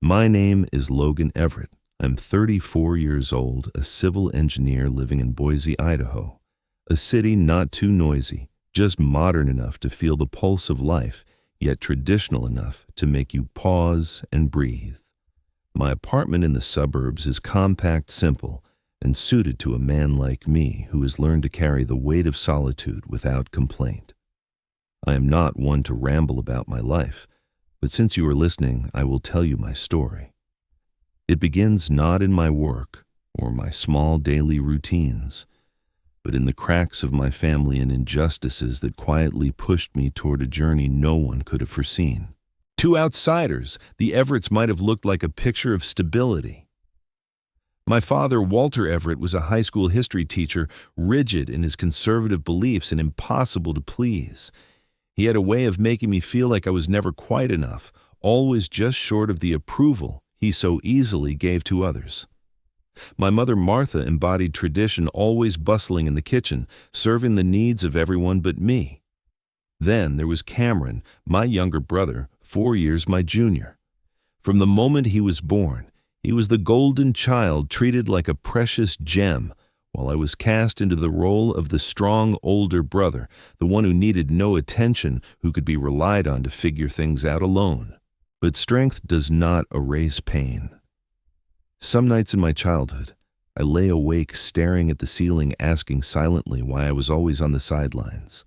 My name is Logan Everett. I'm 34 years old, a civil engineer living in Boise, Idaho, a city not too noisy, just modern enough to feel the pulse of life, yet traditional enough to make you pause and breathe. My apartment in the suburbs is compact, simple, and suited to a man like me who has learned to carry the weight of solitude without complaint. I am not one to ramble about my life, but since you are listening, I will tell you my story. It begins not in my work or my small daily routines, but in the cracks of my family and injustices that quietly pushed me toward a journey no one could have foreseen. To outsiders, the Everetts might have looked like a picture of stability. My father, Walter Everett, was a high school history teacher, rigid in his conservative beliefs and impossible to please. He had a way of making me feel like I was never quite enough, always just short of the approval he so easily gave to others. My mother, Martha, embodied tradition, always bustling in the kitchen, serving the needs of everyone but me. Then there was Cameron, my younger brother, 4 years my junior. From the moment he was born, he was the golden child treated like a precious gem, while I was cast into the role of the strong older brother, the one who needed no attention, who could be relied on to figure things out alone. But strength does not erase pain. Some nights in my childhood, I lay awake staring at the ceiling, asking silently why I was always on the sidelines.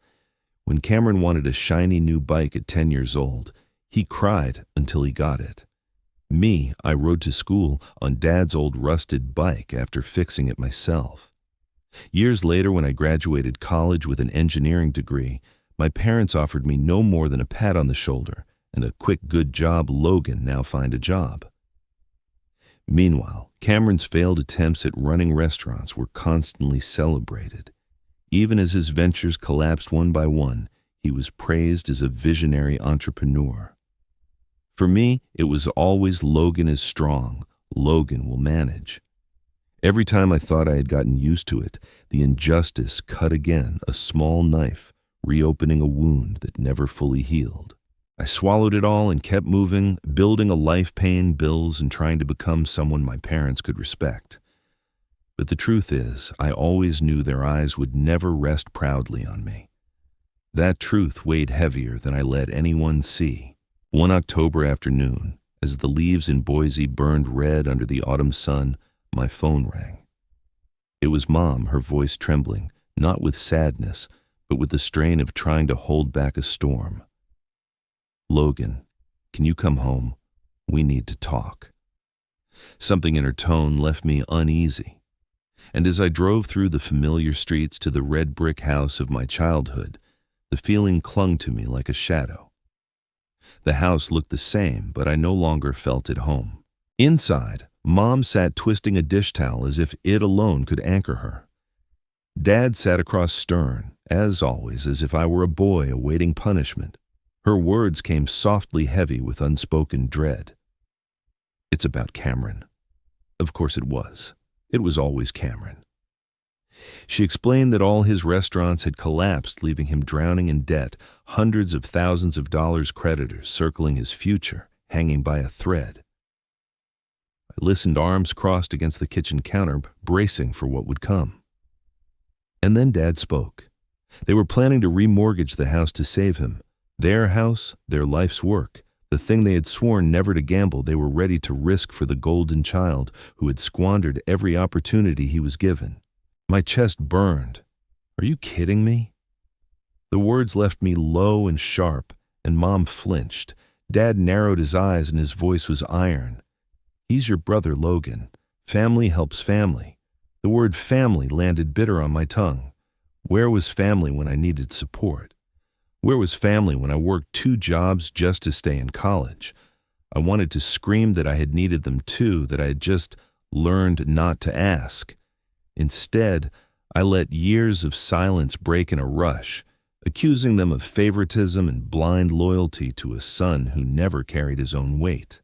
When Cameron wanted a shiny new bike at 10 years old, he cried until he got it. Me, I rode to school on Dad's old rusted bike after fixing it myself. Years later, when I graduated college with an engineering degree, my parents offered me no more than a pat on the shoulder and a quick "good job, Logan, now find a job." Meanwhile, Cameron's failed attempts at running restaurants were constantly celebrated. Even as his ventures collapsed one by one, he was praised as a visionary entrepreneur. For me, it was always "Logan is strong, Logan will manage." Every time I thought I had gotten used to it, the injustice cut again, a small knife, reopening a wound that never fully healed. I swallowed it all and kept moving, building a life paying bills and trying to become someone my parents could respect. But the truth is, I always knew their eyes would never rest proudly on me. That truth weighed heavier than I let anyone see. One October afternoon, as the leaves in Boise burned red under the autumn sun, my phone rang. It was Mom, her voice trembling, not with sadness, but with the strain of trying to hold back a storm. "Logan, can you come home? We need to talk." Something in her tone left me uneasy, and as I drove through the familiar streets to the red brick house of my childhood, the feeling clung to me like a shadow. The house looked the same, but I no longer felt at home. Inside, Mom sat twisting a dish towel as if it alone could anchor her. Dad sat across stern, as always, as if I were a boy awaiting punishment. Her words came softly heavy with unspoken dread. "It's about Cameron." Of course it was. It was always Cameron. She explained that all his restaurants had collapsed, leaving him drowning in debt, hundreds of thousands of dollars creditors circling his future, hanging by a thread. I listened, arms crossed against the kitchen counter, bracing for what would come. And then Dad spoke. They were planning to remortgage the house to save him. Their house, their life's work, the thing they had sworn never to gamble, they were ready to risk for the golden child who had squandered every opportunity he was given. My chest burned. "Are you kidding me?" The words left me low and sharp, and Mom flinched. Dad narrowed his eyes and his voice was iron. "He's your brother, Logan. Family helps family." The word family landed bitter on my tongue. Where was family when I needed support? Where was family when I worked 2 jobs just to stay in college? I wanted to scream that I had needed them too, that I had just learned not to ask. Instead, I let years of silence break in a rush, accusing them of favoritism and blind loyalty to a son who never carried his own weight.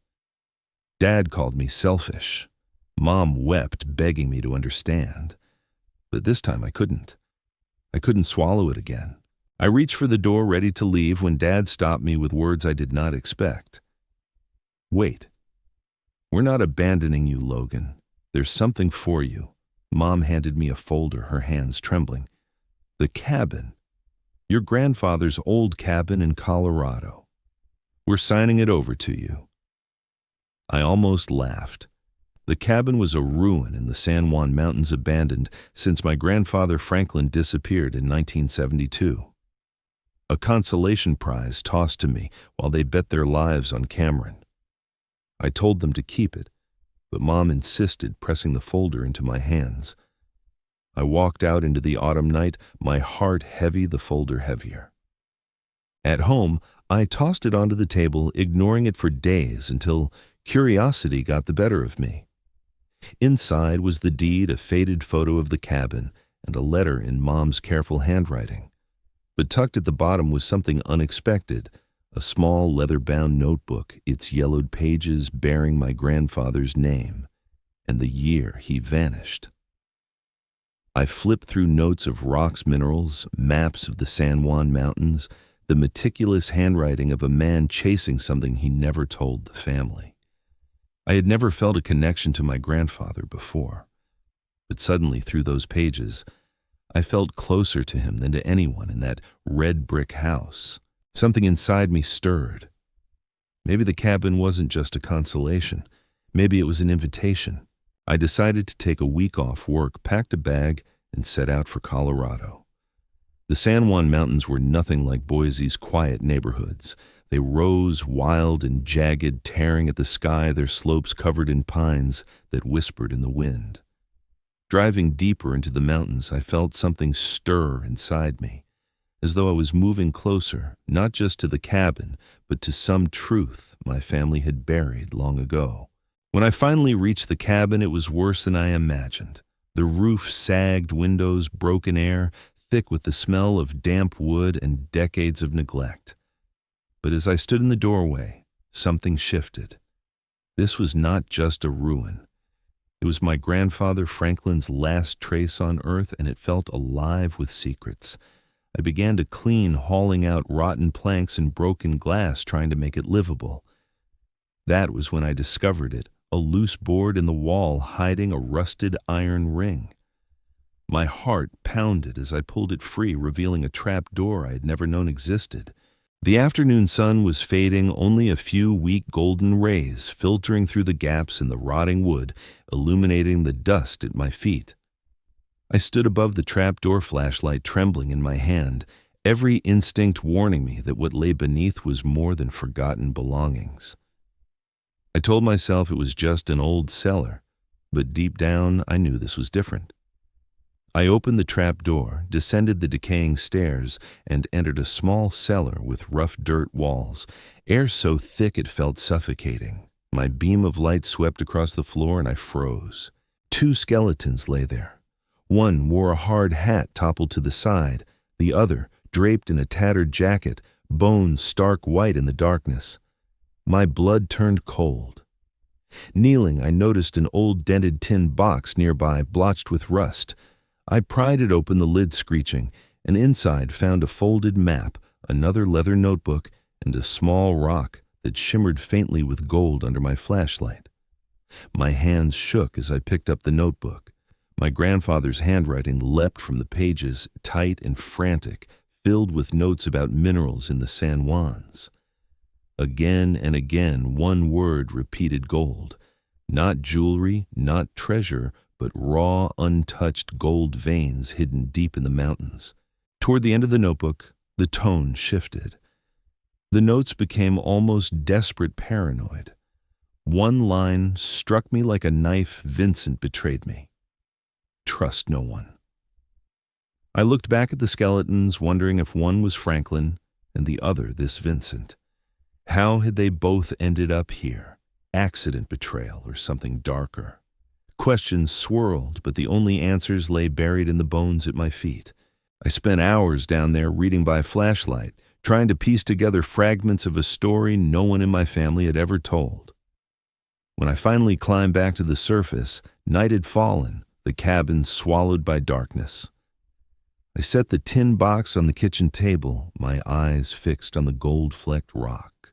Dad called me selfish. Mom wept, begging me to understand. But this time I couldn't. I couldn't swallow it again. I reached for the door, ready to leave, when Dad stopped me with words I did not expect. "Wait." "We're not abandoning you, Logan. There's something for you." Mom handed me a folder, her hands trembling. "The cabin. Your grandfather's old cabin in Colorado. We're signing it over to you." I almost laughed. The cabin was a ruin in the San Juan Mountains, abandoned since my grandfather Franklin disappeared in 1972. A consolation prize tossed to me while they bet their lives on Cameron. I told them to keep it, but Mom insisted, pressing the folder into my hands. I walked out into the autumn night, my heart heavy, the folder heavier. At home, I tossed it onto the table, ignoring it for days until curiosity got the better of me. Inside was the deed, a faded photo of the cabin, and a letter in Mom's careful handwriting. But tucked at the bottom was something unexpected, a small leather-bound notebook, its yellowed pages bearing my grandfather's name and the year he vanished. I flipped through notes of rocks, minerals, maps of the San Juan Mountains, the meticulous handwriting of a man chasing something he never told the family. I had never felt a connection to my grandfather before, but suddenly through those pages, I felt closer to him than to anyone in that red brick house. Something inside me stirred. Maybe the cabin wasn't just a consolation. Maybe it was an invitation. I decided to take a week off work, packed a bag, and set out for Colorado. The San Juan Mountains were nothing like Boise's quiet neighborhoods. They rose wild and jagged, tearing at the sky, their slopes covered in pines that whispered in the wind. Driving deeper into the mountains, I felt something stir inside me, as though I was moving closer, not just to the cabin, but to some truth my family had buried long ago. When I finally reached the cabin, it was worse than I imagined. The roof sagged, windows, broken air, thick with the smell of damp wood and decades of neglect. But as I stood in the doorway, something shifted. This was not just a ruin. It was my grandfather Franklin's last trace on earth, and it felt alive with secrets. I began to clean, hauling out rotten planks and broken glass, trying to make it livable. That was when I discovered it, a loose board in the wall hiding a rusted iron ring. My heart pounded as I pulled it free, revealing a trap door I had never known existed. The afternoon sun was fading, only a few weak golden rays filtering through the gaps in the rotting wood, illuminating the dust at my feet. I stood above the trapdoor flashlight, trembling in my hand, every instinct warning me that what lay beneath was more than forgotten belongings. I told myself it was just an old cellar, but deep down I knew this was different. I opened the trapdoor, descended the decaying stairs, and entered a small cellar with rough dirt walls, air so thick it felt suffocating. My beam of light swept across the floor and I froze. 2 skeletons lay there. One wore a hard hat toppled to the side, the other, draped in a tattered jacket, bones stark white in the darkness. My blood turned cold. Kneeling, I noticed an old dented tin box nearby, blotched with rust. I pried it open, the lid screeching, and inside found a folded map, another leather notebook, and a small rock that shimmered faintly with gold under my flashlight. My hands shook as I picked up the notebook. My grandfather's handwriting leapt from the pages, tight and frantic, filled with notes about minerals in the San Juans. Again and again, one word repeated: gold. Not jewelry, not treasure, but raw, untouched gold veins hidden deep in the mountains. Toward the end of the notebook, the tone shifted. The notes became almost desperate, paranoid. One line struck me like a knife: Vincent betrayed me. Trust no one. I looked back at the skeletons, wondering if one was Franklin and the other this Vincent. How had they both ended up here? Accident, betrayal, or something darker? Questions swirled, but the only answers lay buried in the bones at my feet. I spent hours down there reading by flashlight, trying to piece together fragments of a story no one in my family had ever told. When I finally climbed back to the surface, night had fallen, the cabin swallowed by darkness. I set the tin box on the kitchen table, my eyes fixed on the gold-flecked rock.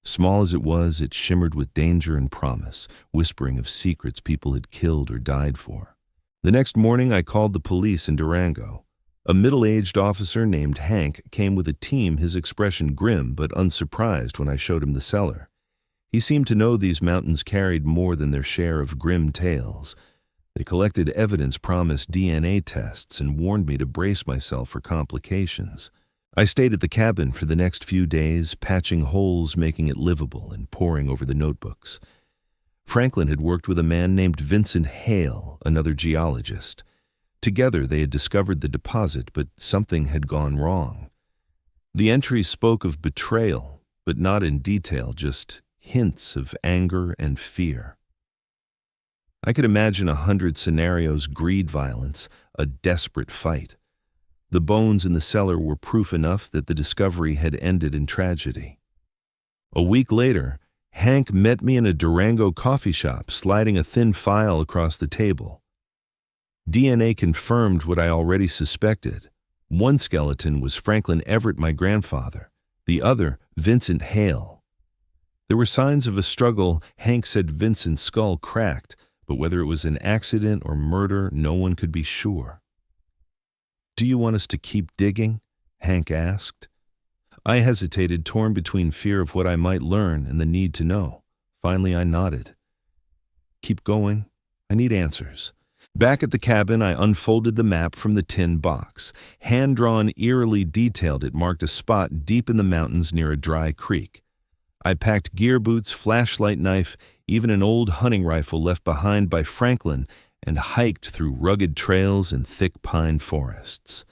Small as it was, it shimmered with danger and promise, whispering of secrets people had killed or died for. The next morning, I called the police in Durango. A middle-aged officer named Hank came with a team, his expression grim but unsurprised when I showed him the cellar. He seemed to know these mountains carried more than their share of grim tales. They collected evidence, promised DNA tests, and warned me to brace myself for complications. I stayed at the cabin for the next few days, patching holes, making it livable, and poring over the notebooks. Franklin had worked with a man named Vincent Hale, another geologist. Together they had discovered the deposit, but something had gone wrong. The entries spoke of betrayal, but not in detail, just hints of anger and fear. I could imagine 100 scenarios: greed, violence, a desperate fight. The bones in the cellar were proof enough that the discovery had ended in tragedy. A week later, Hank met me in a Durango coffee shop, sliding a thin file across the table. DNA confirmed what I already suspected. One skeleton was Franklin Everett, my grandfather, the other Vincent Hale. There were signs of a struggle. Hank said Vincent's skull cracked, but whether it was an accident or murder, no one could be sure. "Do you want us to keep digging?" Hank asked. I hesitated, torn between fear of what I might learn and the need to know. Finally, I nodded. "Keep going. I need answers." Back at the cabin, I unfolded the map from the tin box. Hand-drawn, eerily detailed, it marked a spot deep in the mountains near a dry creek. I packed gear boots, flashlight knife, even an old hunting rifle left behind by Franklin, and hiked through rugged trails and thick pine forests.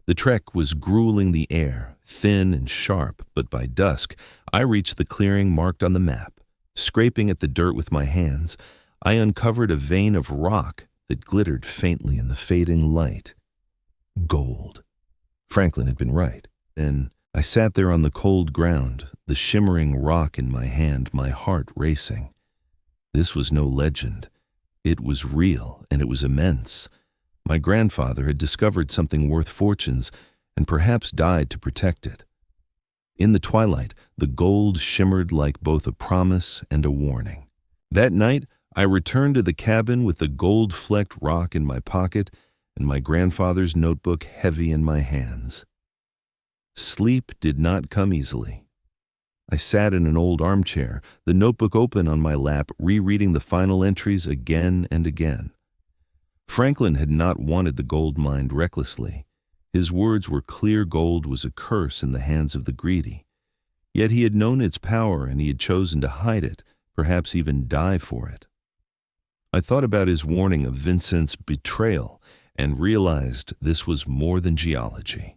The trek was grueling the air, thin and sharp, but by dusk, I reached the clearing marked on the map. Scraping at the dirt with my hands, I uncovered a vein of rock that glittered faintly in the fading light. Gold. Franklin had been right. And I sat there on the cold ground, the shimmering rock in my hand, my heart racing. This was no legend. It was real, and it was immense. My grandfather had discovered something worth fortunes, and perhaps died to protect it. In the twilight, the gold shimmered like both a promise and a warning. That night, I returned to the cabin with the gold-flecked rock in my pocket and my grandfather's notebook heavy in my hands. Sleep did not come easily. I sat in an old armchair, the notebook open on my lap, rereading the final entries again and again. Franklin had not wanted the gold mined recklessly. His words were clear: gold was a curse in the hands of the greedy. Yet he had known its power, and he had chosen to hide it, perhaps even die for it. I thought about his warning of Vincent's betrayal and realized this was more than geology.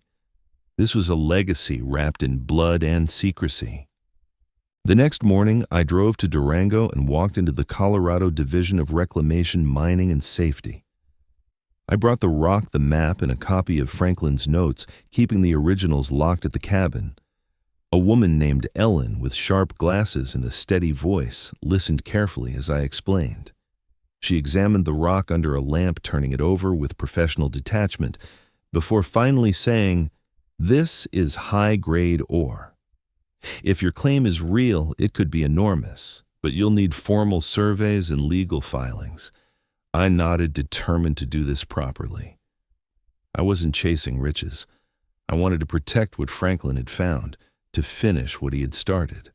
This was a legacy wrapped in blood and secrecy. The next morning, I drove to Durango and walked into the Colorado Division of Reclamation, Mining, and Safety. I brought the rock, the map, and a copy of Franklin's notes, keeping the originals locked at the cabin. A woman named Ellen, with sharp glasses and a steady voice, listened carefully as I explained. She examined the rock under a lamp, turning it over with professional detachment, before finally saying, "This is high-grade ore. If your claim is real, it could be enormous, but you'll need formal surveys and legal filings." I nodded, determined to do this properly. I wasn't chasing riches. I wanted to protect what Franklin had found, to finish what he had started.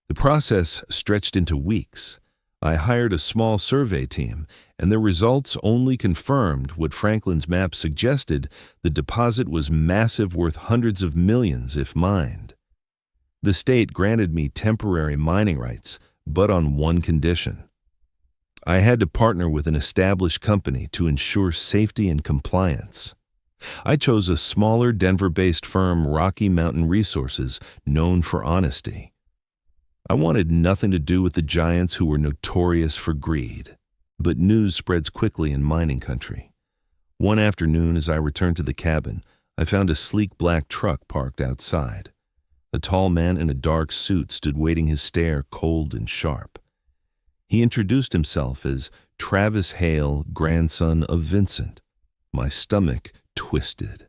The process stretched into weeks. I hired a small survey team, and their results only confirmed what Franklin's map suggested: the deposit was massive, worth hundreds of millions if mined. The state granted me temporary mining rights, but on one condition. I had to partner with an established company to ensure safety and compliance. I chose a smaller Denver-based firm, Rocky Mountain Resources, known for honesty. I wanted nothing to do with the giants who were notorious for greed. But news spreads quickly in mining country. One afternoon, as I returned to the cabin, I found a sleek black truck parked outside. A tall man in a dark suit stood waiting, his stare cold and sharp. He introduced himself as Travis Hale, grandson of Vincent. My stomach twisted.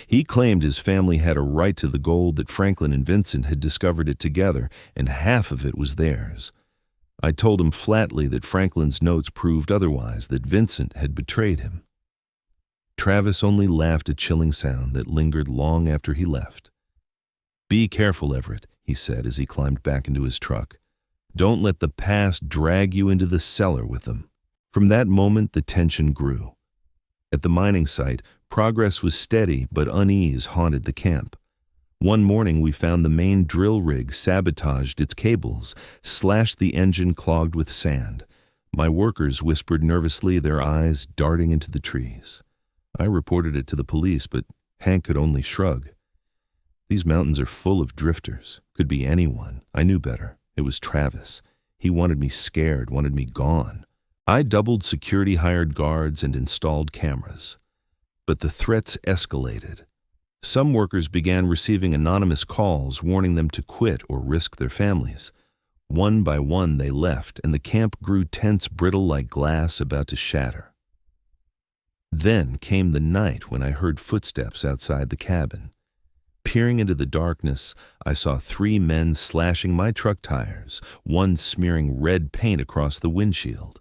He claimed his family had a right to the gold, that Franklin and Vincent had discovered it together, and half of it was theirs. I told him flatly that Franklin's notes proved otherwise, that Vincent had betrayed him. Travis only laughed a chilling sound that lingered long after he left. "Be careful, Everett," he said as he climbed back into his truck. "Don't let the past drag you into the cellar with them." From that moment, the tension grew. At the mining site, progress was steady, but unease haunted the camp. One morning, we found the main drill rig sabotaged its cables, slashed the engine clogged with sand. My workers whispered nervously, their eyes darting into the trees. I reported it to the police, but Hank could only shrug. "These mountains are full of drifters. Could be anyone." I knew better. It was Travis. He wanted me scared, wanted me gone. I doubled security-hired guards and installed cameras. But the threats escalated. Some workers began receiving anonymous calls warning them to quit or risk their families. One by one they left, and the camp grew tense, brittle like glass about to shatter. Then came the night when I heard footsteps outside the cabin. Peering into the darkness, I saw 3 men slashing my truck tires, one smearing red paint across the windshield.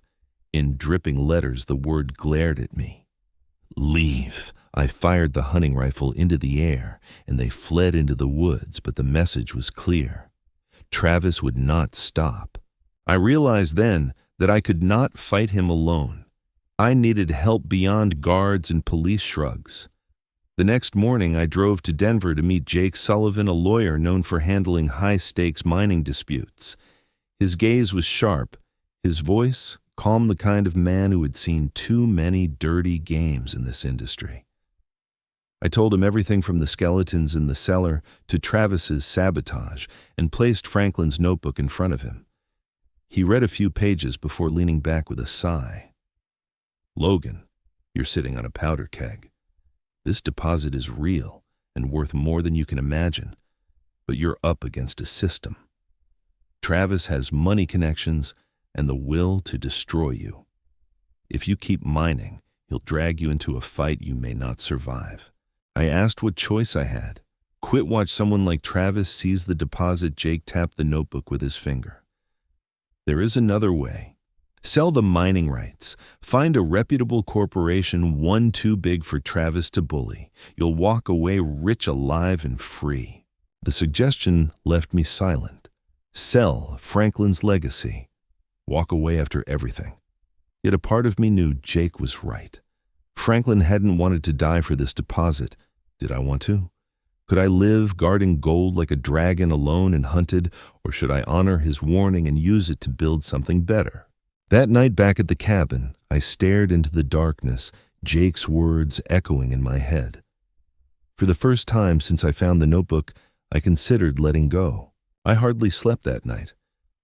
In dripping letters, the word glared at me. "Leave." I fired the hunting rifle into the air, and they fled into the woods, but the message was clear. Travis would not stop. I realized then that I could not fight him alone. I needed help beyond guards and police shrugs. The next morning, I drove to Denver to meet Jake Sullivan, a lawyer known for handling high-stakes mining disputes. His gaze was sharp, his voice calm, the kind of man who had seen too many dirty games in this industry. I told him everything from the skeletons in the cellar to Travis's sabotage, and placed Franklin's notebook in front of him. He read a few pages before leaning back with a sigh. "Logan, you're sitting on a powder keg. This deposit is real and worth more than you can imagine, but you're up against a system. Travis has money connections and the will to destroy you. If you keep mining, he'll drag you into a fight you may not survive." I asked what choice I had. Quit, watch someone like Travis seize the deposit. Jake tapped the notebook with his finger. "There is another way. Sell the mining rights. Find a reputable corporation, one too big for Travis to bully. You'll walk away rich, alive, and free." The suggestion left me silent. Sell Franklin's legacy. Walk away after everything. Yet a part of me knew Jake was right. Franklin hadn't wanted to die for this deposit. Did I want to? Could I live guarding gold like a dragon, alone and hunted, or should I honor his warning and use it to build something better? That night back at the cabin, I stared into the darkness, Jake's words echoing in my head. For the first time since I found the notebook, I considered letting go. I hardly slept that night.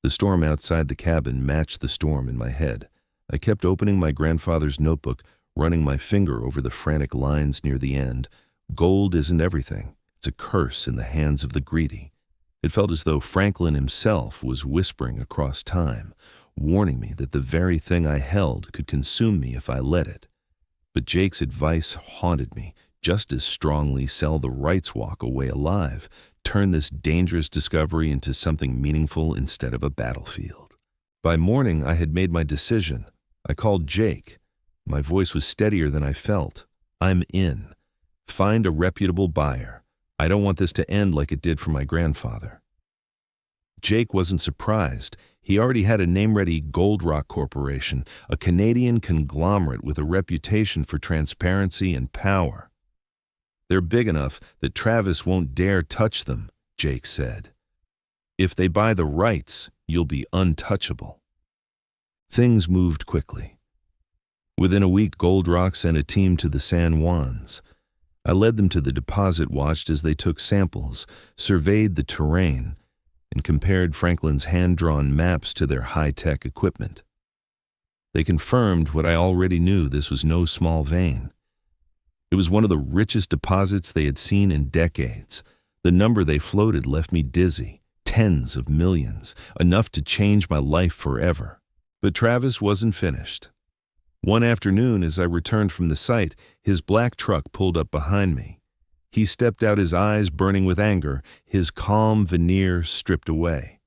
The storm outside the cabin matched the storm in my head. I kept opening my grandfather's notebook, running my finger over the frantic lines near the end. Gold isn't everything. It's a curse in the hands of the greedy. It felt as though Franklin himself was whispering across time, warning me that the very thing I held could consume me if I let it. But Jake's advice haunted me just as strongly. Sell the rights, walk away alive. Turn this dangerous discovery into something meaningful instead of a battlefield. By morning, I had made my decision. I called Jake. My voice was steadier than I felt. "I'm in. Find a reputable buyer. I don't want this to end like it did for my grandfather." Jake wasn't surprised. He already had a name-ready Gold Rock Corporation, a Canadian conglomerate with a reputation for transparency and power. "They're big enough that Travis won't dare touch them," Jake said. "If they buy the rights, you'll be untouchable." Things moved quickly. Within a week, Gold Rock sent a team to the San Juans. I led them to the deposit, watched as they took samples, surveyed the terrain, and compared Franklin's hand-drawn maps to their high-tech equipment. They confirmed what I already knew: this was no small vein. It was one of the richest deposits they had seen in decades. The number they floated left me dizzy. Tens of millions, enough to change my life forever. But Travis wasn't finished. One afternoon, as I returned from the site, his black truck pulled up behind me. He stepped out, his eyes burning with anger, his calm veneer stripped away.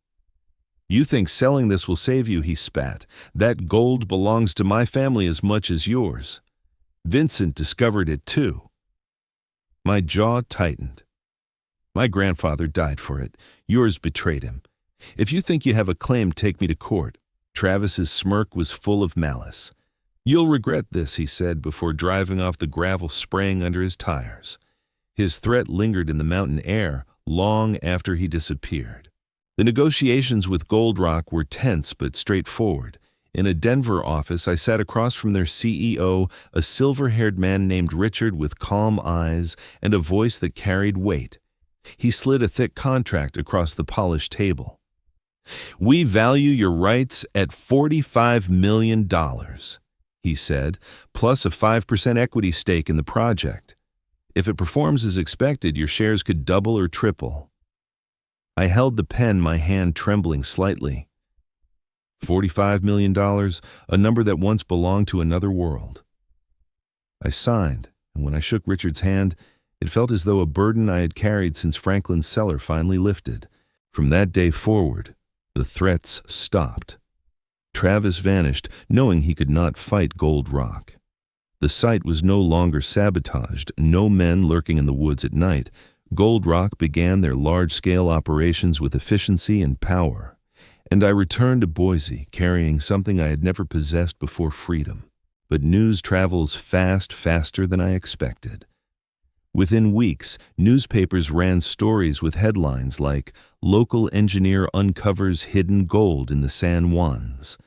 "You think selling this will save you," he spat. "That gold belongs to my family as much as yours. Vincent discovered it too." My jaw tightened. "My grandfather died for it. Yours betrayed him. If you think you have a claim, take me to court." Travis's smirk was full of malice. "You'll regret this," he said before driving off, the gravel spraying under his tires. His threat lingered in the mountain air long after he disappeared. The negotiations with Gold Rock were tense but straightforward. In a Denver office, I sat across from their CEO, a silver-haired man named Richard with calm eyes and a voice that carried weight. He slid a thick contract across the polished table. "We value your rights at $45 million, he said, "plus a 5% equity stake in the project. If it performs as expected, your shares could double or triple." I held the pen, my hand trembling slightly. $45 million, a number that once belonged to another world. I signed, and when I shook Richard's hand, it felt as though a burden I had carried since Franklin's cellar finally lifted. From that day forward, the threats stopped. Travis vanished, knowing he could not fight Gold Rock. The site was no longer sabotaged, no men lurking in the woods at night. Gold Rock began their large-scale operations with efficiency and power. And I returned to Boise, carrying something I had never possessed before: freedom. But news travels fast, faster than I expected. Within weeks, newspapers ran stories with headlines like, "Local Engineer Uncovers Hidden Gold in the San Juans."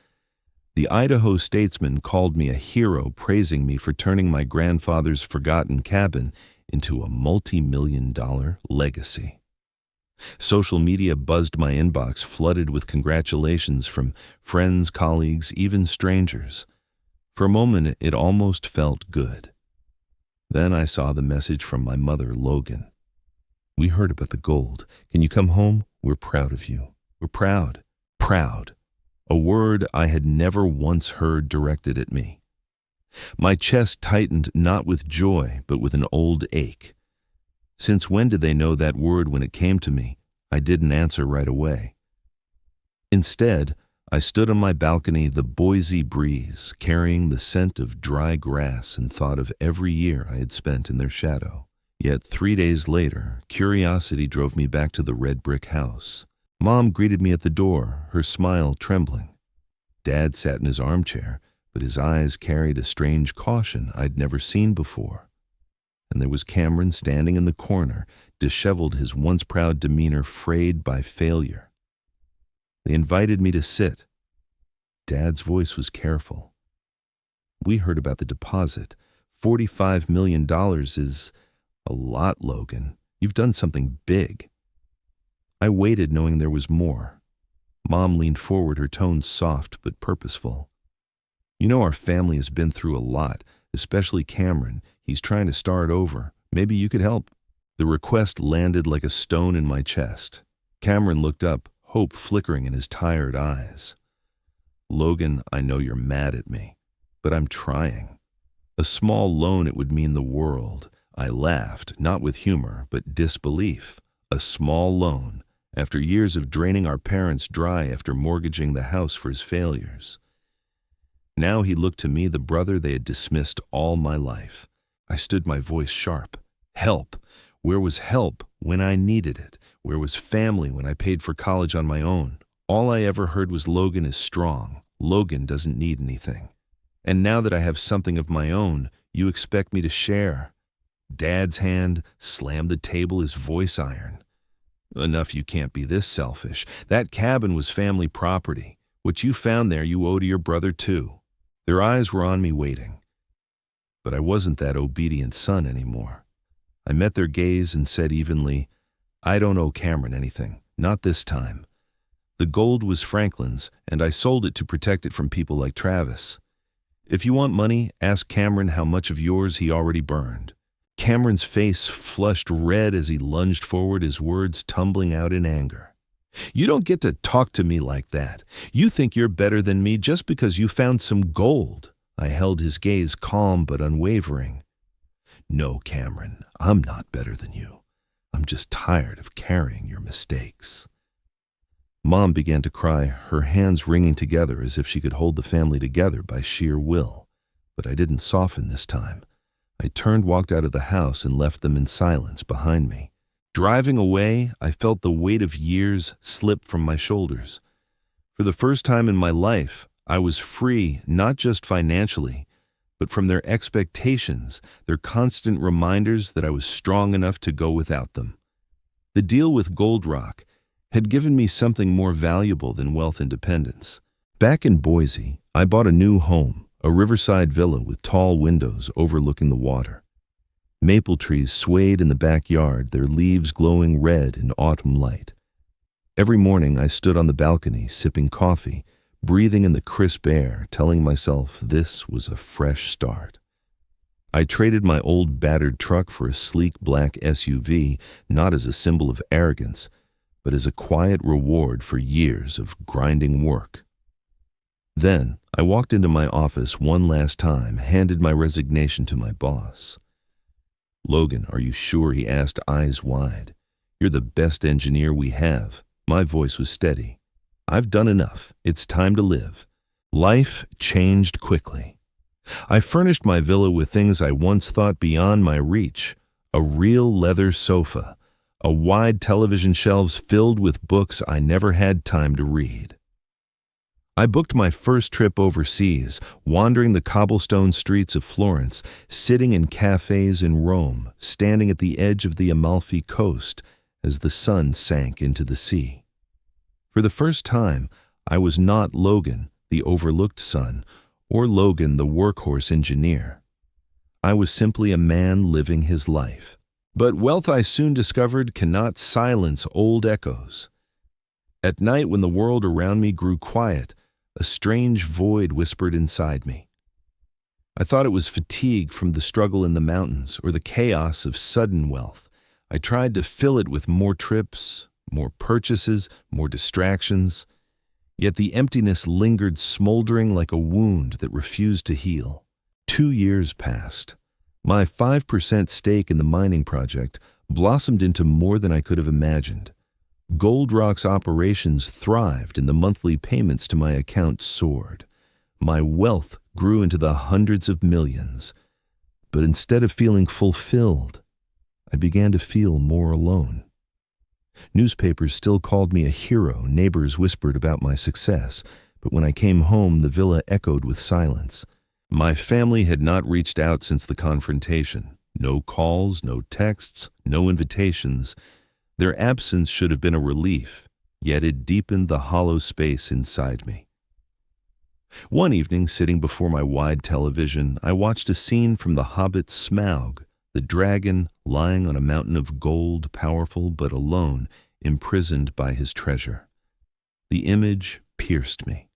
The Idaho Statesman called me a hero, praising me for turning my grandfather's forgotten cabin into a multi-million-dollar legacy. Social media buzzed my inbox, flooded with congratulations from friends, colleagues, even strangers. For a moment, it almost felt good. Then I saw the message from my mother, Logan. "We heard about the gold. Can you come home? We're proud of you. We're proud. Proud." A word I had never once heard directed at me. My chest tightened, not with joy, but with an old ache. Since when did they know that word when it came to me? I didn't answer right away. Instead, I stood on my balcony, the Boise breeze, carrying the scent of dry grass, and thought of every year I had spent in their shadow. Yet 3 days later, curiosity drove me back to the red brick house. Mom greeted me at the door, her smile trembling. Dad sat in his armchair, but his eyes carried a strange caution I'd never seen before. And there was Cameron standing in the corner, disheveled, his once proud demeanor frayed by failure. They invited me to sit. Dad's voice was careful. "We heard about the deposit. $45 million is a lot, Logan. You've done something big." I waited, knowing there was more. Mom leaned forward, her tone soft but purposeful. "You know, our family has been through a lot, especially Cameron. He's trying to start over. Maybe you could help." The request landed like a stone in my chest. Cameron looked up, hope flickering in his tired eyes. "Logan, I know you're mad at me, but I'm trying. A small loan, it would mean the world." I laughed, not with humor, but disbelief. A small loan, after years of draining our parents dry after mortgaging the house for his failures. Now he looked to me, the brother they had dismissed all my life. I stood, my voice sharp. Help! Where was help when I needed it? Where was family when I paid for college on my own? All I ever heard was, "Logan is strong. Logan doesn't need anything." And now that I have something of my own, you expect me to share. Dad's hand slammed the table, his voice iron. "Enough, you can't be this selfish. That cabin was family property. What you found there you owe to your brother too." Their eyes were on me, waiting. But I wasn't that obedient son anymore. I met their gaze and said evenly, "I don't owe Cameron anything. Not this time. The gold was Franklin's, and I sold it to protect it from people like Travis. If you want money, ask Cameron how much of yours he already burned." Cameron's face flushed red as he lunged forward, his words tumbling out in anger. "You don't get to talk to me like that. You think you're better than me just because you found some gold." I held his gaze, calm but unwavering. No, Cameron, I'm not better than you. I'm just tired of carrying your mistakes. Mom began to cry, her hands wringing together as if she could hold the family together by sheer will. But I didn't soften this time. I turned, walked out of the house, and left them in silence behind me. Driving away, I felt the weight of years slip from my shoulders. For the first time in my life, I was free, not just financially, but from their expectations, their constant reminders that I was strong enough to go without them. The deal with Gold Rock had given me something more valuable than wealth independence. Back in Boise, I bought a new home, a riverside villa with tall windows overlooking the water. Maple trees swayed in the backyard, their leaves glowing red in autumn light. Every morning I stood on the balcony, sipping coffee, breathing in the crisp air, telling myself this was a fresh start. I traded my old battered truck for a sleek black SUV, not as a symbol of arrogance, but as a quiet reward for years of grinding work. Then I walked into my office one last time, handed my resignation to my boss. "Logan, are you sure?" he asked, eyes wide. "You're the best engineer we have." My voice was steady. "I've done enough. It's time to live." Life changed quickly. I furnished my villa with things I once thought beyond my reach: a real leather sofa, a wide television shelves filled with books I never had time to read. I booked my first trip overseas, wandering the cobblestone streets of Florence, sitting in cafes in Rome, standing at the edge of the Amalfi Coast as the sun sank into the sea. For the first time, I was not Logan, the overlooked son, or Logan, the workhorse engineer. I was simply a man living his life. But wealth, I soon discovered, cannot silence old echoes. At night, when the world around me grew quiet, a strange void whispered inside me. I thought it was fatigue from the struggle in the mountains or the chaos of sudden wealth. I tried to fill it with more trips, more purchases, more distractions. Yet the emptiness lingered, smoldering like a wound that refused to heal. 2 years passed. My 5% stake in the mining project blossomed into more than I could have imagined. Gold Rock's operations thrived and the monthly payments to my account soared. My wealth grew into the hundreds of millions. But instead of feeling fulfilled, I began to feel more alone. Newspapers still called me a hero, neighbors whispered about my success, but when I came home, the villa echoed with silence. My family had not reached out since the confrontation. No calls, no texts, no invitations. Their absence should have been a relief, yet it deepened the hollow space inside me. One evening, sitting before my wide television, I watched a scene from The Hobbit Smaug, the dragon lying on a mountain of gold, powerful but alone, imprisoned by his treasure. The image pierced me.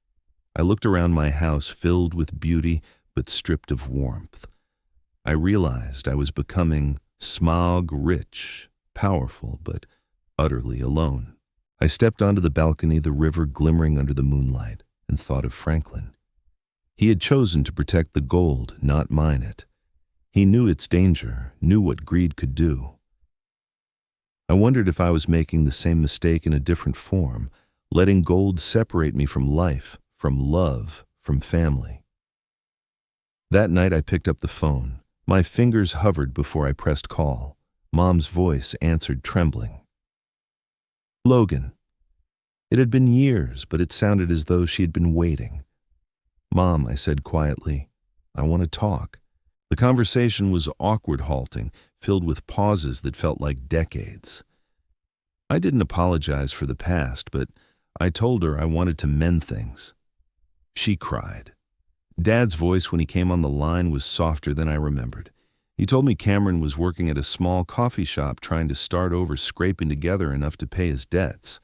I looked around my house filled with beauty but stripped of warmth. I realized I was becoming Smaug rich, powerful, but utterly alone. I stepped onto the balcony, the river glimmering under the moonlight, and thought of Franklin. He had chosen to protect the gold, not mine it. He knew its danger, knew what greed could do. I wondered if I was making the same mistake in a different form, letting gold separate me from life, from love, from family. That night I picked up the phone. My fingers hovered before I pressed call. Mom's voice answered, trembling. "Logan." It had been years, but it sounded as though she had been waiting. "Mom," I said quietly, "I want to talk." The conversation was awkward, halting, filled with pauses that felt like decades. I didn't apologize for the past, but I told her I wanted to mend things. She cried. Dad's voice when he came on the line was softer than I remembered. He told me Cameron was working at a small coffee shop trying to start over, scraping together enough to pay his debts.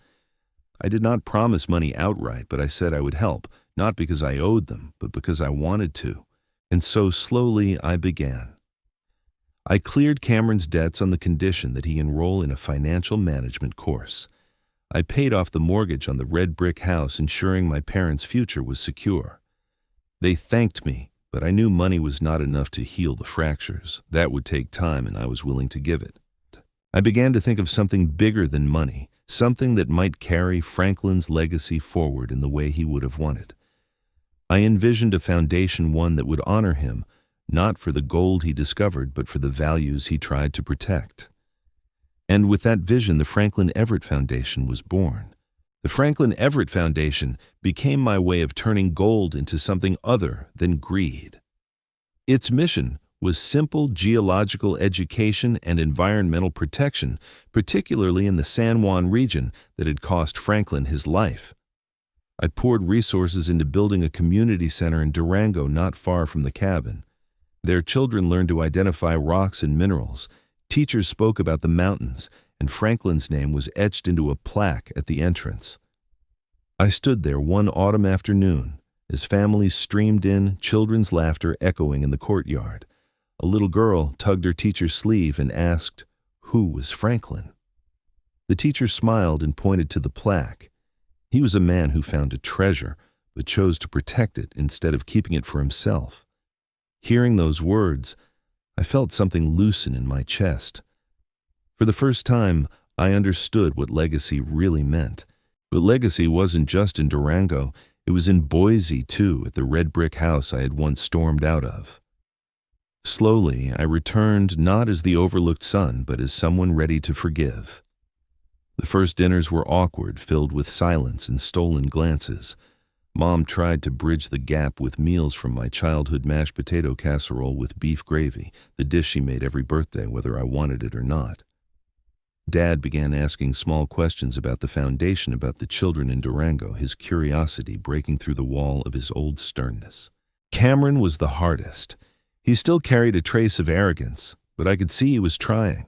I did not promise money outright, but I said I would help, not because I owed them, but because I wanted to. And so slowly I began. I cleared Cameron's debts on the condition that he enroll in a financial management course. I paid off the mortgage on the red brick house, ensuring my parents' future was secure. They thanked me, But I knew money was not enough to heal the fractures. That would take time, and I was willing to give it. I began to think of something bigger than money, something that might carry Franklin's legacy forward in the way he would have wanted. I envisioned a foundation, one that would honor him, not for the gold he discovered, but for the values he tried to protect. And with that vision, the Franklin Everett Foundation was born. The Franklin Everett Foundation became my way of turning gold into something other than greed. Its mission was simple geological education and environmental protection, particularly in the San Juan region that had cost Franklin his life. I poured resources into building a community center in Durango not far from the cabin. There, children learned to identify rocks and minerals. Teachers spoke about the mountains, and Franklin's name was etched into a plaque at the entrance. I stood there one autumn afternoon as families streamed in, children's laughter echoing in the courtyard. A little girl tugged her teacher's sleeve and asked, "Who was Franklin?" The teacher smiled and pointed to the plaque. He was a man who found a treasure, but chose to protect it instead of keeping it for himself. Hearing those words, I felt something loosen in my chest. For the first time, I understood what legacy really meant. But legacy wasn't just in Durango, it was in Boise too, at the red brick house I had once stormed out of. Slowly, I returned not as the overlooked son, but as someone ready to forgive. The first dinners were awkward, filled with silence and stolen glances. Mom tried to bridge the gap with meals from my childhood mashed potato casserole with beef gravy, the dish she made every birthday, whether I wanted it or not. Dad began asking small questions about the foundation, about the children in Durango, his curiosity breaking through the wall of his old sternness. Cameron was the hardest. He still carried a trace of arrogance, but I could see he was trying.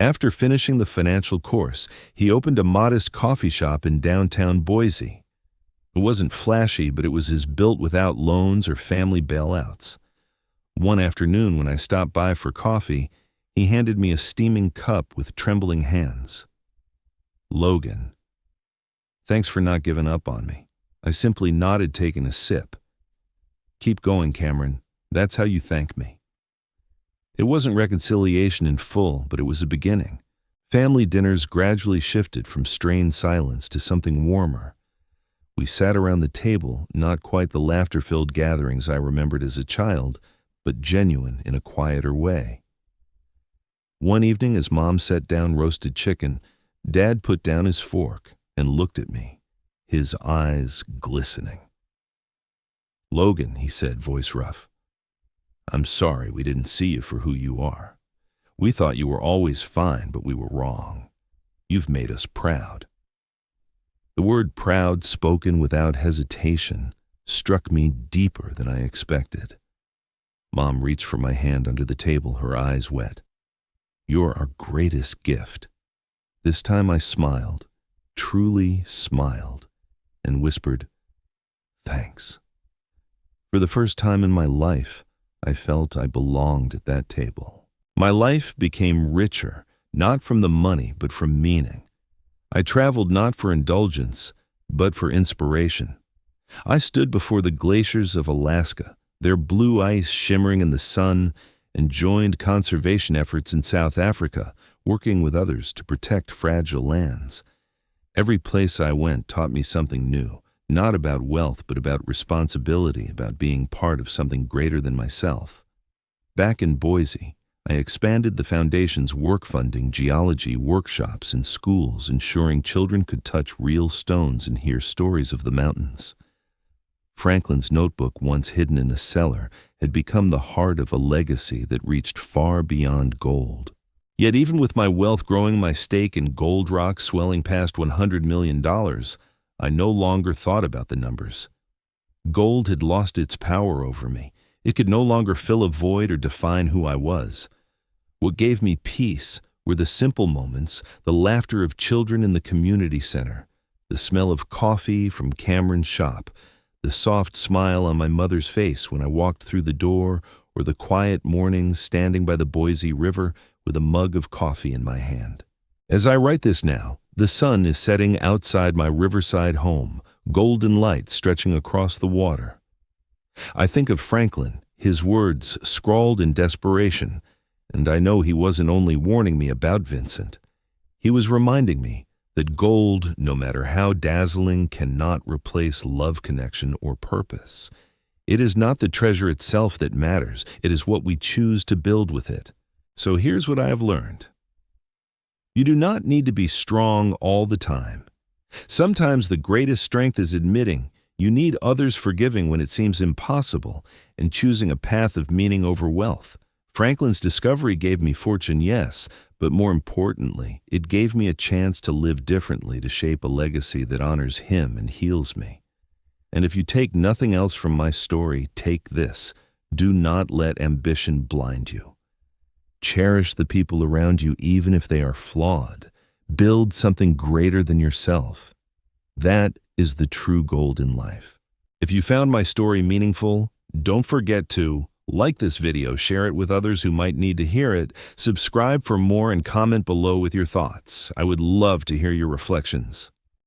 After finishing the financial course, he opened a modest coffee shop in downtown Boise. It wasn't flashy, but it was as built without loans or family bailouts. One afternoon when I stopped by for coffee, he handed me a steaming cup with trembling hands. "Logan, thanks for not giving up on me." I simply nodded, taking a sip. "Keep going, Cameron. That's how you thank me." It wasn't reconciliation in full, but it was a beginning. Family dinners gradually shifted from strained silence to something warmer. We sat around the table, not quite the laughter-filled gatherings I remembered as a child, but genuine in a quieter way. One evening, as Mom set down roasted chicken, Dad put down his fork and looked at me, his eyes glistening. "Logan," he said, voice rough, "I'm sorry we didn't see you for who you are. We thought you were always fine, but we were wrong. You've made us proud." The word proud, spoken without hesitation, struck me deeper than I expected. Mom reached for my hand under the table, her eyes wet. "You're our greatest gift." This time I smiled, truly smiled, and whispered, "Thanks." For the first time in my life, I felt I belonged at that table. My life became richer, not from the money, but from meaning. I traveled not for indulgence, but for inspiration. I stood before the glaciers of Alaska, their blue ice shimmering in the sun, and joined conservation efforts in South Africa, working with others to protect fragile lands. Every place I went taught me something new, not about wealth, but about responsibility, about being part of something greater than myself. Back in Boise, I expanded the foundation's work funding geology workshops in schools, ensuring children could touch real stones and hear stories of the mountains. Franklin's notebook, once hidden in a cellar, had become the heart of a legacy that reached far beyond gold. Yet even with my wealth growing, my stake in Gold Rock swelling past $100 million, I no longer thought about the numbers. Gold had lost its power over me. It could no longer fill a void or define who I was. What gave me peace were the simple moments, the laughter of children in the community center, the smell of coffee from Cameron's shop, the soft smile on my mother's face when I walked through the door, or the quiet mornings standing by the Boise River with a mug of coffee in my hand. As I write this now, the sun is setting outside my riverside home, golden light stretching across the water. I think of Franklin, his words scrawled in desperation, and I know he wasn't only warning me about Vincent. He was reminding me that gold, no matter how dazzling, cannot replace love, connection, or purpose. It is not the treasure itself that matters, it is what we choose to build with it. So here's what I have learned. You do not need to be strong all the time. Sometimes the greatest strength is admitting you need others' forgiving when it seems impossible and choosing a path of meaning over wealth. Franklin's discovery gave me fortune, yes, but more importantly, it gave me a chance to live differently, to shape a legacy that honors him and heals me. And if you take nothing else from my story, take this: do not let ambition blind you. Cherish the people around you even if they are flawed. Build something greater than yourself. That is the true gold in life. If you found my story meaningful, don't forget to like this video, share it with others who might need to hear it, subscribe for more, and comment below with your thoughts. I would love to hear your reflections.